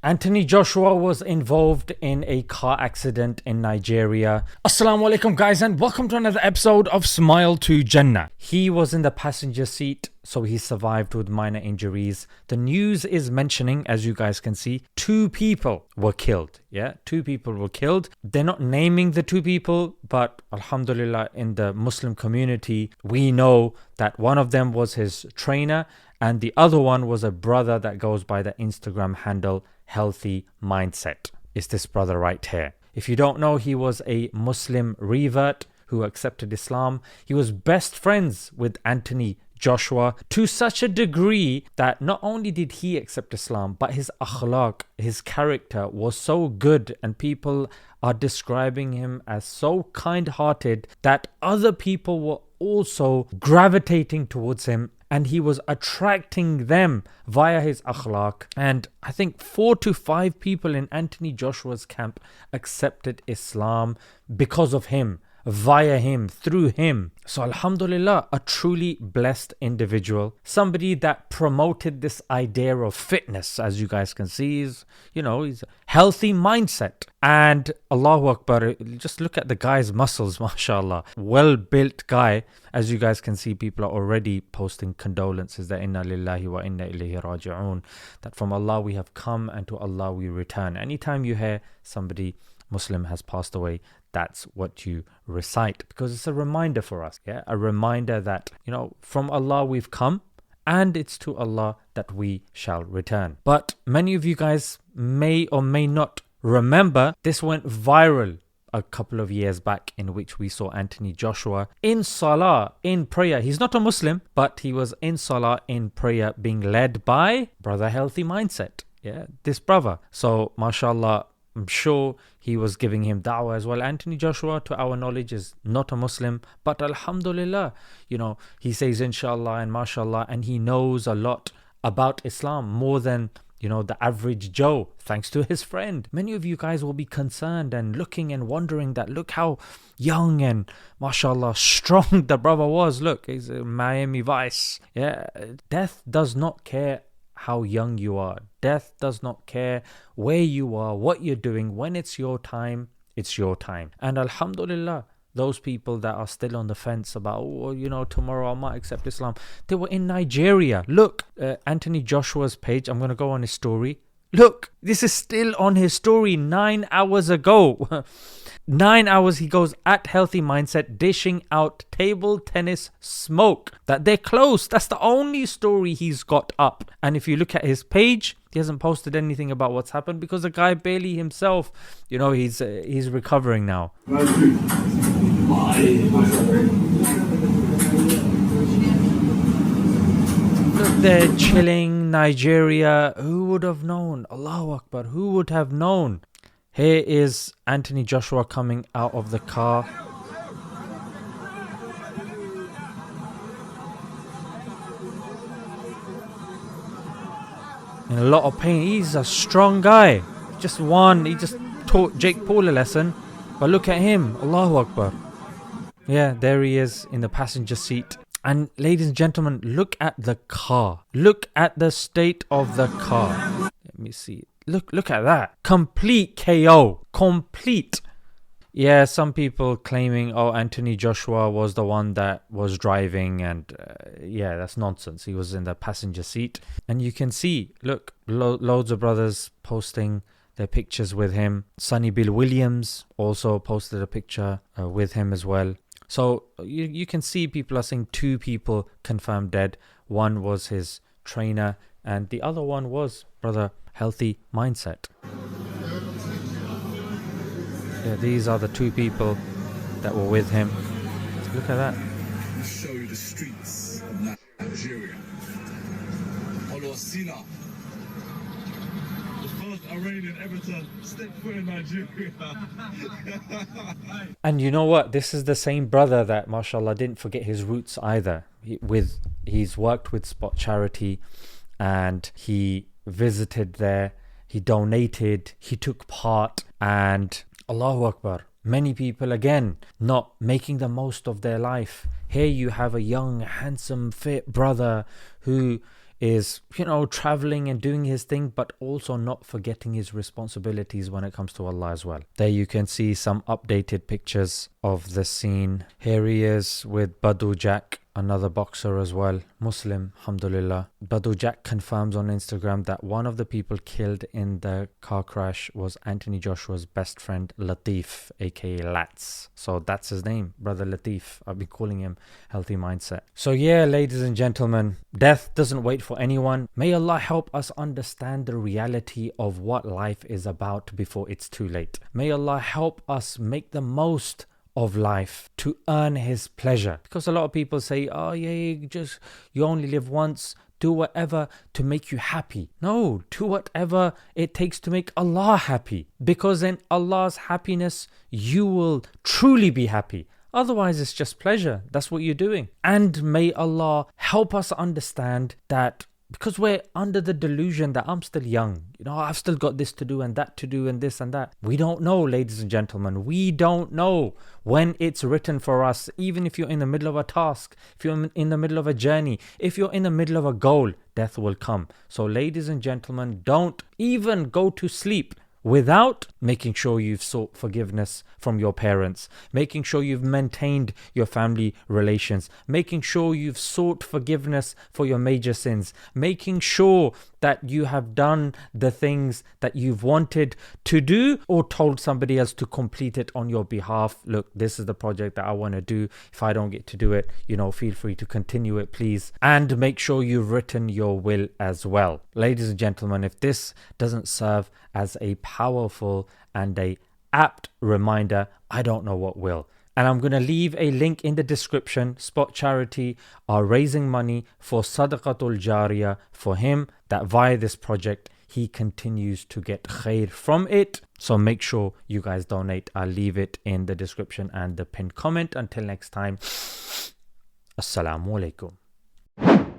Anthony Joshua was involved in a car accident in Nigeria. Assalamu alaikum guys, and welcome to another episode of Smile to Jannah. He was in the passenger seat, so he survived with minor injuries. The news is mentioning, as you guys can see, 2 people were killed. Yeah, 2 people were killed. They're not naming the 2 people, but alhamdulillah, in the Muslim community, we know that one of them was his trainer and the other one was a brother that goes by the Instagram handle Healthy Mindset. Is this brother right here? If you don't know, he was a Muslim revert who accepted Islam. He was best friends with Anthony Joshua to such a degree that not only did he accept Islam, but his akhlaq, his character was so good, and people are describing him as so kind-hearted that other people were also gravitating towards him, and he was attracting them via his akhlaq. And I think 4 to 5 people in Anthony Joshua's camp accepted Islam because of him, via him, through him. So alhamdulillah, a truly blessed individual, somebody that promoted this idea of fitness. As you guys can see, he's a healthy mindset. And Allahu Akbar, just look at the guy's muscles, mashallah, well built guy. As you guys can see, people are already posting condolences that inna lillahi wa inna ilayhi raji'un, that from Allah we have come and to Allah we return. Anytime you hear somebody Muslim has passed away, that's what you recite, because it's a reminder for us. Yeah, a reminder that, from Allah we've come and it's to Allah that we shall return. But many of you guys may or may not remember, this went viral a couple of years back, in which we saw Anthony Joshua in salah, in prayer. He's not a Muslim, but he was in salah, in prayer, being led by brother Healthy Mindset. Yeah, this brother. So mashallah, I'm sure he was giving him da'wah as well. Anthony Joshua, to our knowledge, is not a Muslim, but alhamdulillah, he says inshallah and mashallah, and he knows a lot about Islam, more than the average Joe, thanks to his friend. Many of you guys will be concerned and looking and wondering that, look how young and mashallah strong the brother was. Look, he's a Miami Vice. Yeah, death does not care how young you are. Death does not care where you are, what you're doing. When it's your time, it's your time. And alhamdulillah, those people that are still on the fence about, tomorrow I might accept Islam, they were in Nigeria. Look, Anthony Joshua's page, I'm going to go on his story. Look, this is still on his story 9 hours ago. 9 hours he goes at Healthy Mindset, dishing out table tennis smoke. That they're close. That's the only story he's got up. And if you look at his page, he hasn't posted anything about what's happened, because the guy barely himself, he's recovering now. Look, they're chilling. Nigeria. Who would have known? Allahu Akbar. Who would have known? Here is Anthony Joshua coming out of the car. In a lot of pain. He's a strong guy. He just taught Jake Paul a lesson. But look at him. Allahu Akbar. Yeah, there he is in the passenger seat. And ladies and gentlemen, look at the car. Look at the state of the car. Let me see. Look at that. Complete KO. Complete. Yeah, some people claiming, Anthony Joshua was the one that was driving, and yeah, that's nonsense. He was in the passenger seat. And you can see, look, loads of brothers posting their pictures with him. Sonny Bill Williams also posted a picture with him as well. So you can see people are saying 2 people confirmed dead. One was his trainer and the other one was brother Healthy Mindset. Yeah, these are the 2 people that were with him. Look at that. I'll show you the streets of Nigeria. Olosina. The first Iranian ever to step foot in Nigeria. And you know what? This is the same brother that, mashallah, didn't forget his roots either. He's worked with Spot Charity, and he visited there. He donated. He took part. And Allahu Akbar. Many people, again, not making the most of their life. Here you have a young, handsome, fit brother who is, traveling and doing his thing, but also not forgetting his responsibilities when it comes to Allah as well. There you can see some updated pictures of the scene. Here he is with Badu Jack, another boxer as well, Muslim, alhamdulillah. Badu Jack confirms on Instagram that one of the people killed in the car crash was Anthony Joshua's best friend Latif, aka Lats. So that's his name, brother Latif. I've been calling him Healthy Mindset. So yeah, ladies and gentlemen, death doesn't wait for anyone. May Allah help us understand the reality of what life is about before it's too late. May Allah help us make the most of life to earn his pleasure, because a lot of people say, oh yeah, you only live once, do whatever to make you happy. No, do whatever it takes to make Allah happy, because in Allah's happiness you will truly be happy. Otherwise it's just pleasure. That's what you're doing. And may Allah help us understand that, because we're under the delusion that I'm still young, I've still got this to do and that to do and this and that. We don't know, ladies and gentlemen. We don't know when it's written for us. Even if you're in the middle of a task, if you're in the middle of a journey, if you're in the middle of a goal, death will come. So ladies and gentlemen, don't even go to sleep without making sure you've sought forgiveness from your parents, making sure you've maintained your family relations, making sure you've sought forgiveness for your major sins, making sure that you have done the things that you've wanted to do or told somebody else to complete it on your behalf. Look, this is the project that I want to do. If I don't get to do it, feel free to continue it, please. And make sure you've written your will as well. Ladies and gentlemen, if this doesn't serve as a powerful and a apt reminder, I don't know what will. And I'm going to leave a link in the description. Spot Charity are raising money for Sadaqatul Jariyah for him, that via this project he continues to get khair from it. So make sure you guys donate. I'll leave it in the description and the pinned comment. Until next time, Assalamu alaikum.